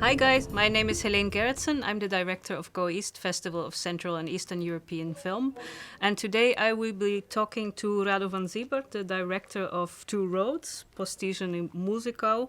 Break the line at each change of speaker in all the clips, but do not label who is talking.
Hi guys, my name is Heleen Gerritsen. I'm the director of Go East Festival of Central and Eastern European Film. And today I will be talking to Radovan Síbrt, the director of Two Roads, Postigen in Muzikau,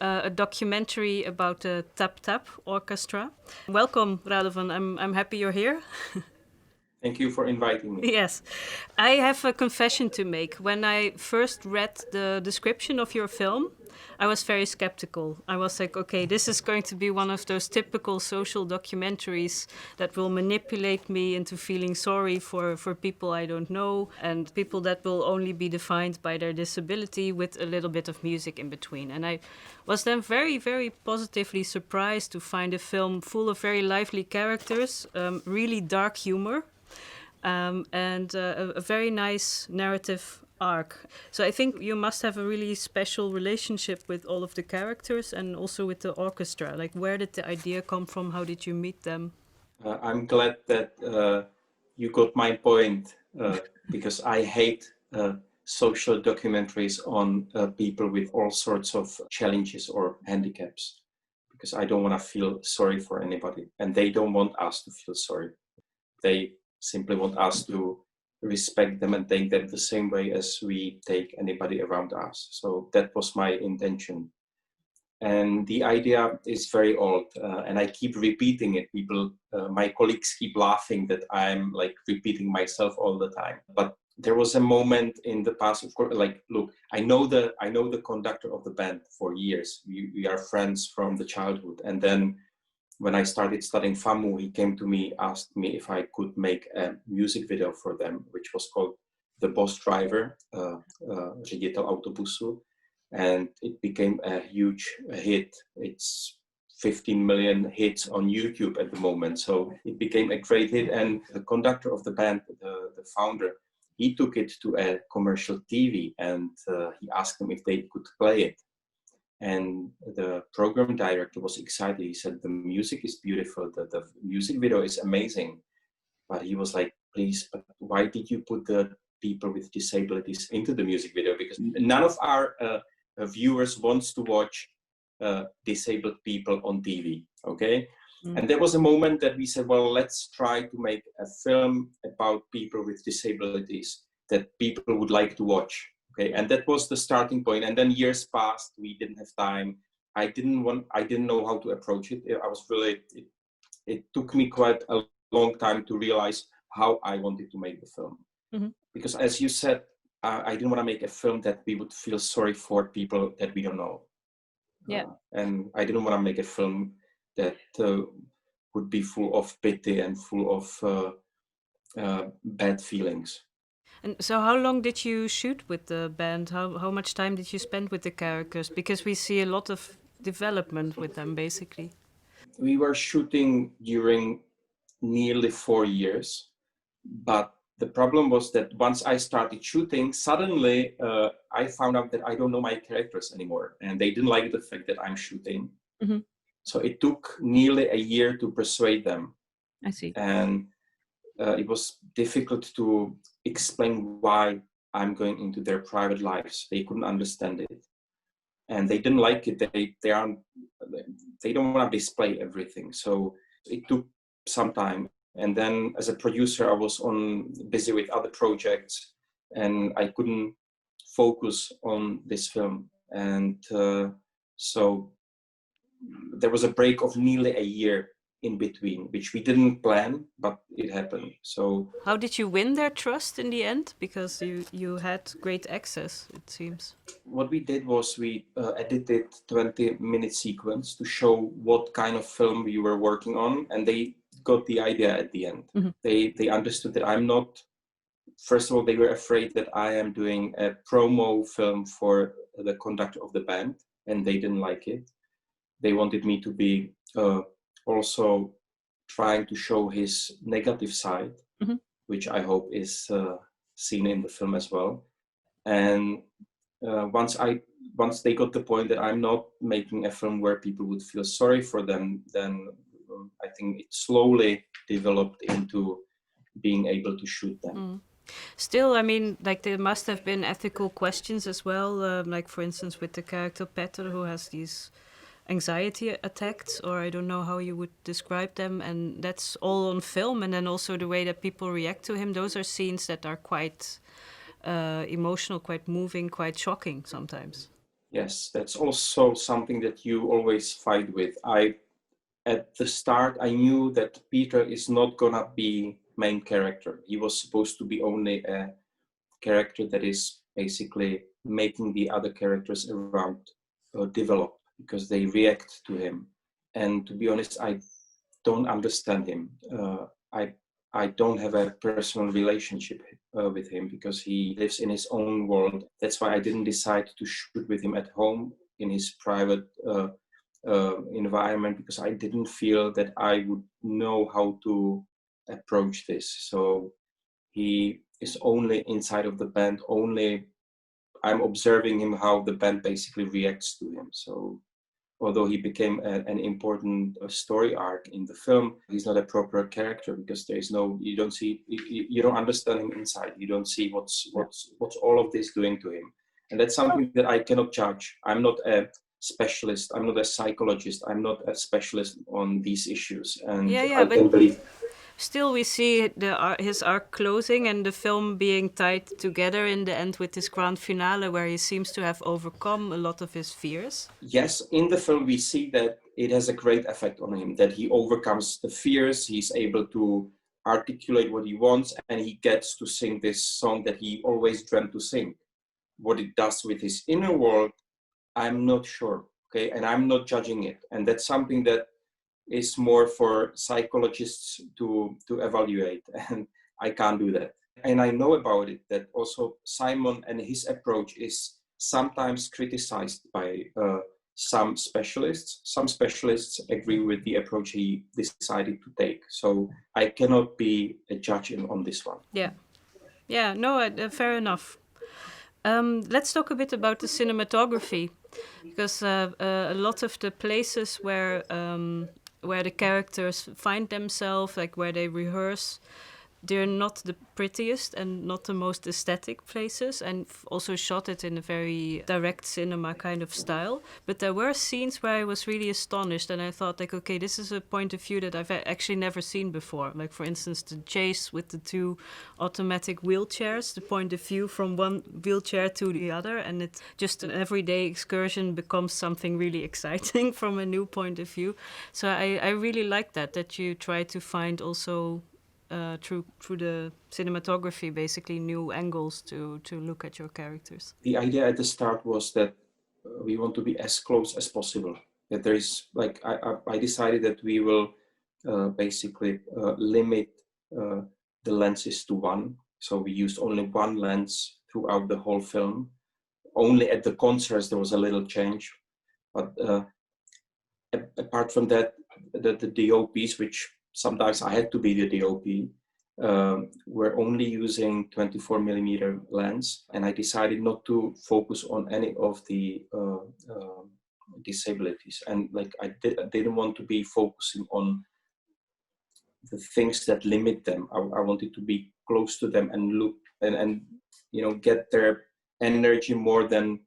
a documentary about the Tap Tap Orchestra. Welcome, Radovan. I'm happy you're here.
Thank you for inviting me.
Yes. I have a confession to make. When I first read the description of your film, I was very skeptical. I was like, okay, this is going to be one of those typical social documentaries that will manipulate me into feeling sorry for people I don't know and people that will only be defined by their disability with a little bit of music in between. And I was then very, very positively surprised to find a film full of very lively characters, really dark humor, and a very nice narrative arc. So I think you must have a really special relationship with all of the characters and also with the orchestra. Like, where did the idea come from? How did you meet them?
I'm glad that you got my point because I hate social documentaries on people with all sorts of challenges or handicaps because I don't want to feel sorry for anybody and they don't want us to feel sorry. They simply want us to respect them and take them the same way as we take anybody around us. So that was my intention. And the idea is very old, and I keep repeating it. People, my colleagues keep laughing that I'm like repeating myself all the time. But there was a moment in the past, of course, like, look, I know the conductor of the band for years. We are friends from the childhood. And then when I started studying FAMU, he came to me, asked me if I could make a music video for them, which was called The Bus Driver, Ředitel autobusu. And it became a huge hit. It's 15 million hits on YouTube at the moment. So it became a great hit. And the conductor of the band, the founder, he took it to a commercial TV and he asked them if they could play it. And the program director was excited. He said, the music is beautiful. The music video is amazing. But he was like, please, but why did you put the people with disabilities into the music video? Because none of our viewers wants to watch disabled people on TV, okay? And there was a moment that we said, well, let's try to make a film about people with disabilities that people would like to watch. Okay, and that was the starting point. And then years passed, we didn't have time. I didn't know how to approach it. I was really, it took me quite a long time to realize how I wanted to make the film. Mm-hmm. Because as you said, I didn't want to make a film that we would feel sorry for people that we don't know.
Yeah.
And I didn't want to make a film that would be full of pity and full of bad feelings.
And so how long did you shoot with the band? How much time did you spend with the characters? Because we see a lot of development with them, basically.
We were shooting during nearly 4 years, but the problem was that once I started shooting, suddenly I found out that I don't know my characters anymore, and they didn't like the fact that I'm shooting. Mm-hmm. So it took nearly a year to persuade them.
I see.
And it was difficult to explain why I'm going into their private lives. They couldn't understand it, and they didn't like it. They don't want to display everything. So it took some time. And then as a producer, I was busy with other projects, and I couldn't focus on this film. And so there was a break of nearly a year in between, which we didn't plan, but it happened. So
how did you win their trust in the end? Because you had great access, it seems.
What we did was we edited 20-minute sequence to show what kind of film we were working on, and they got the idea at the end. Mm-hmm. They understood that I'm not. First of all, they were afraid that I am doing a promo film for the conductor of the band, and they didn't like it. They wanted me to be also trying to show his negative side, mm-hmm. which I hope is seen in the film as well. And once they got the point that I'm not making a film where people would feel sorry for them, then I think it slowly developed into being able to shoot them.
Mm. Still, I mean, like there must have been ethical questions as well, like for instance with the character Petter, who has these anxiety attacks, or I don't know how you would describe them, and that's all on film. And then also the way that people react to him, those are scenes that are quite emotional, quite moving, quite shocking sometimes.
Yes, that's also something that you always fight with. At the start, I knew that Peter is not gonna be main character. He was supposed to be only a character that is basically making the other characters around develop because they react to him. And to be honest, I don't understand him. I don't have a personal relationship with him because he lives in his own world. That's why I didn't decide to shoot with him at home in his private environment, because I didn't feel that I would know how to approach this. So he is only inside of the band, only I'm observing him how the band basically reacts to him. So although he became an important story arc in the film, he's not a proper character because there is no, you don't see, you don't understand him inside. You don't see what's all of this doing to him. And that's something that I cannot judge. I'm not a specialist. I'm not a psychologist. I'm not a specialist on these issues. And
Yeah,
I
but
can believe.
still we see his arc closing and the film being tied together in the end with this grand finale where he seems to have overcome a lot of his fears.
Yes, in the film we see that it has a great effect on him, that he overcomes the fears, he's able to articulate what he wants, and he gets to sing this song that he always dreamt to sing. What it does with his inner world, I'm not sure, okay? And I'm not judging it. And that's something that is more for psychologists to evaluate, and I can't do that. And I know about it that also Simon and his approach is sometimes criticized by some specialists. Some specialists agree with the approach he decided to take. So I cannot be a judge on this one.
Yeah, no, fair enough. Let's talk a bit about the cinematography, because a lot of the places where the characters find themselves, like where they rehearse, they're not the prettiest and not the most aesthetic places, and also shot it in a very direct cinema kind of style. But there were scenes where I was really astonished, and I thought, like, okay, this is a point of view that I've actually never seen before. Like, for instance, the chase with the two automatic wheelchairs, the point of view from one wheelchair to the other, and it's just an everyday excursion becomes something really exciting from a new point of view. So I really like that you try to find also through the cinematography, basically new angles to look at your characters.
The idea at the start was that we want to be as close as possible. That there is, like, I decided that we will basically limit the lenses to one. So we used only one lens throughout the whole film. Only at the concerts there was a little change, but apart from that, the DOPs, which sometimes I had to be the DOP, we're only using 24 millimeter lens, and I decided not to focus on any of the disabilities. And like I didn't want to be focusing on the things that limit them. I wanted to be close to them and look and you know, get their energy more than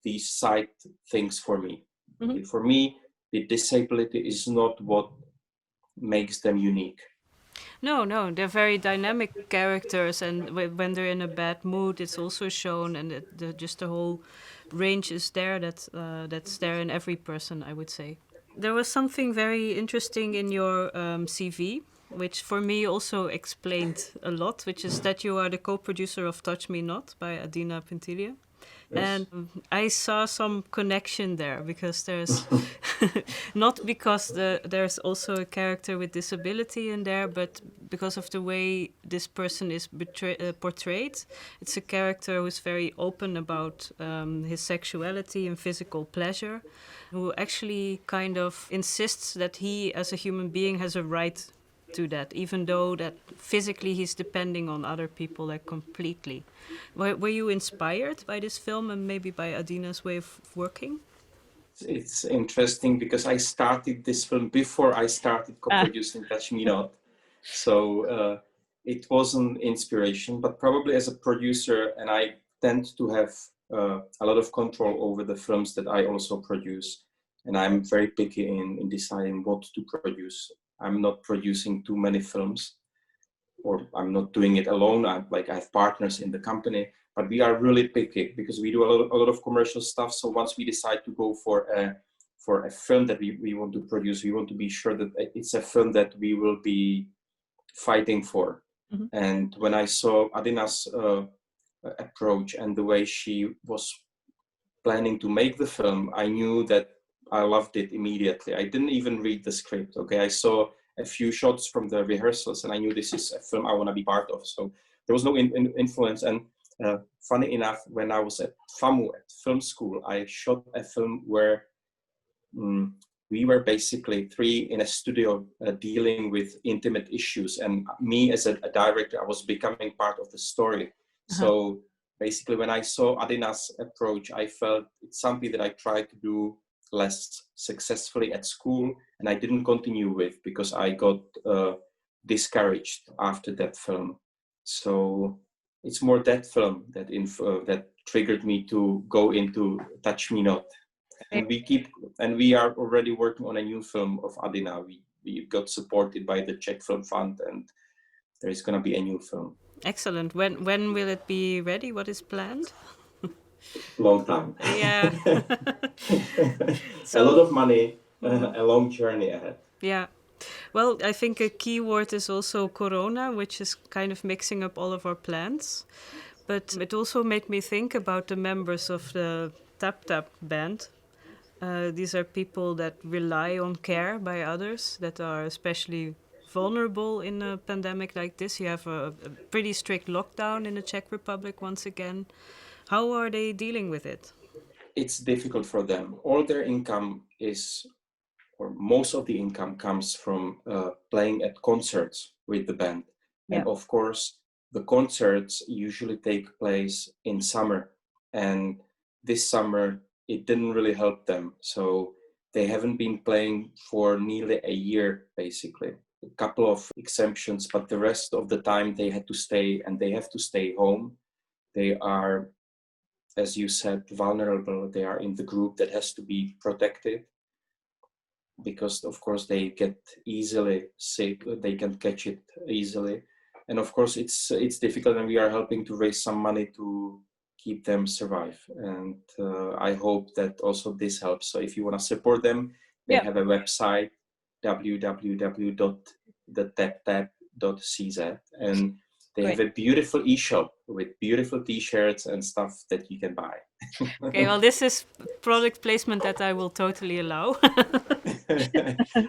these side things for me. Mm-hmm. For me, the disability is not what makes them unique.
No, they're very dynamic characters, and when they're in a bad mood, it's also shown, and just the whole range is there. That's there in every person, I would say. There was something very interesting in your CV, which for me also explained a lot, which is that you are the co-producer of Touch Me Not by Adina Pintilia. Yes. And I saw some connection there, because there's not because there's also a character with disability in there, but because of the way this person is portrayed. It's a character who's very open about his sexuality and physical pleasure, who actually kind of insists that he as a human being has a right to that, even though that physically he's depending on other people, like, completely. Were you inspired by this film and maybe by Adina's way of working?
It's interesting because I started this film before I started co-producing Touch Me Not. So it wasn't inspiration, but probably as a producer, and I tend to have a lot of control over the films that I also produce. And I'm very picky in deciding what to produce. I'm not producing too many films, or I'm not doing it alone. I have partners in the company, but we are really picky because we do a lot of commercial stuff. So once we decide to go for a film that we want to produce, we want to be sure that it's a film that we will be fighting for. Mm-hmm. And when I saw Adina's approach and the way she was planning to make the film, I knew that I loved it immediately. I didn't even read the script. Okay, I saw a few shots from the rehearsals, and I knew this is a film I want to be part of. So there was no influence. And funny enough, when I was at FAMU, at film school, I shot a film where we were basically three in a studio dealing with intimate issues. And me as a director, I was becoming part of the story. Uh-huh. So basically, when I saw Adina's approach, I felt it's something that I tried to do less successfully at school, and I didn't continue with because I got discouraged after that film. So it's more that film that triggered me to go into Touch Me Not. And we are already working on a new film of Adina. We got supported by the Czech Film Fund, and there is going to be a new film.
Excellent. When will it be ready? What is planned?
Long time.
Yeah.
So, a lot of money, a long journey ahead.
Yeah. Well, I think a key word is also Corona, which is kind of mixing up all of our plans. But it also made me think about the members of the Tap Tap band. These are people that rely on care by others, that are especially vulnerable in a pandemic like this. You have a pretty strict lockdown in the Czech Republic once again. How are they dealing with it?
It's difficult for them. All their income is, or most of the income comes from playing at concerts with the band. Yeah. And of course, the concerts usually take place in summer. And this summer, it didn't really help them. So they haven't been playing for nearly a year, basically. A couple of exemptions, but the rest of the time they had to stay, and they have to stay home. They are, as you said, vulnerable. They are in the group that has to be protected because, of course, they get easily sick. They can catch it easily. And of course, it's difficult, and we are helping to raise some money to keep them survive. And I hope that also this helps. So if you want to support them, they have a website, www.thetaptap.cz, and they have a beautiful e-shop with beautiful t-shirts and stuff that you can buy.
Okay, well, this is product placement that I will totally allow.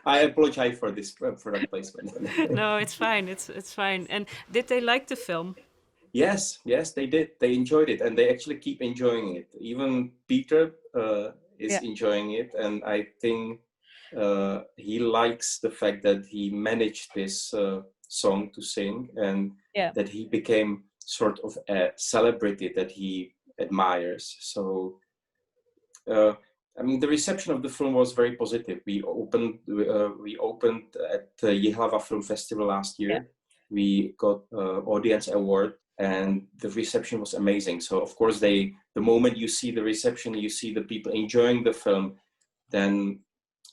I apologize for this product placement.
No, it's fine. It's fine. And did they like the film?
Yes, they did. They enjoyed it, and they actually keep enjoying it. Even Peter is enjoying it, and I think he likes the fact that he managed this song to sing, and that he became sort of a celebrity that he admires. So, I mean, the reception of the film was very positive. We opened at the Jihlava Film Festival last year. Yeah. We got audience award, and the reception was amazing. So, of course, the moment you see the reception, you see the people enjoying the film, then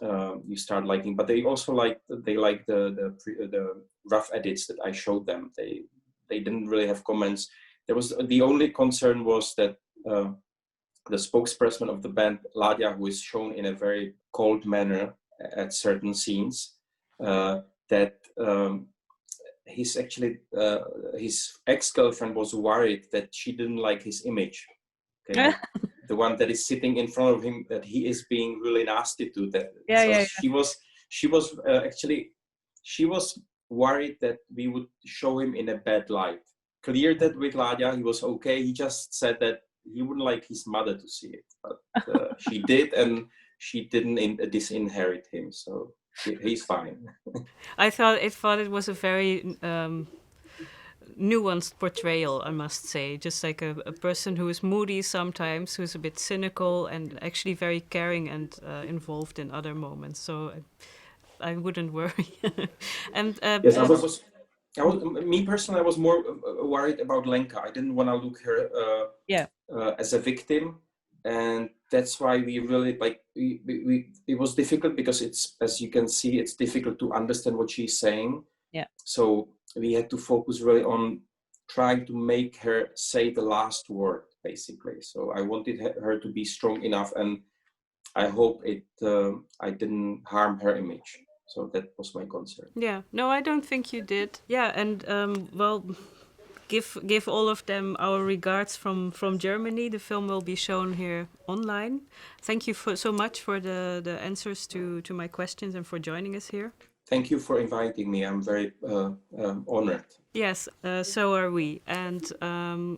you start liking. But they also like the rough edits that I showed them. They didn't really have comments. The only concern was that the spokesperson of the band, Láďa, who is shown in a very cold manner at certain scenes, that his ex-girlfriend was worried that she didn't like his image. Okay? The one that is sitting in front of him, that he is being really nasty to. That she was worried that we would show him in a bad light. Cleared that with Láďa, he was okay. He just said that he wouldn't like his mother to see it, but she did, and she didn't disinherit him, so he's fine. I
thought it was a very nuanced portrayal, I must say. Just like a person who is moody sometimes, who's a bit cynical, and actually very caring and involved in other moments. So I wouldn't worry. And
yes, me personally, I was more worried about Lenka. I didn't want to look her as a victim, and that's why we really it was difficult because it's, as you can see, it's difficult to understand what she's saying.
Yeah.
So we had to focus really on trying to make her say the last word, basically. So I wanted her to be strong enough, and I hope I didn't harm her image. So that was my concern.
Yeah, no, I don't think you did. Yeah, and well, give all of them our regards from Germany. The film will be shown here online. Thank you so much for the answers to my questions and for joining us here.
Thank you for inviting me. I'm very honored.
Yes, so are we. And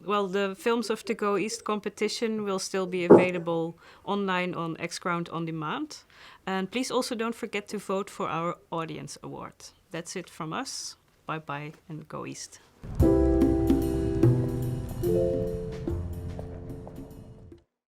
well, the Films of the Go East competition will still be available online on Xground On Demand. And please also don't forget to vote for our Audience Award. That's it from us. Bye-bye and Go East.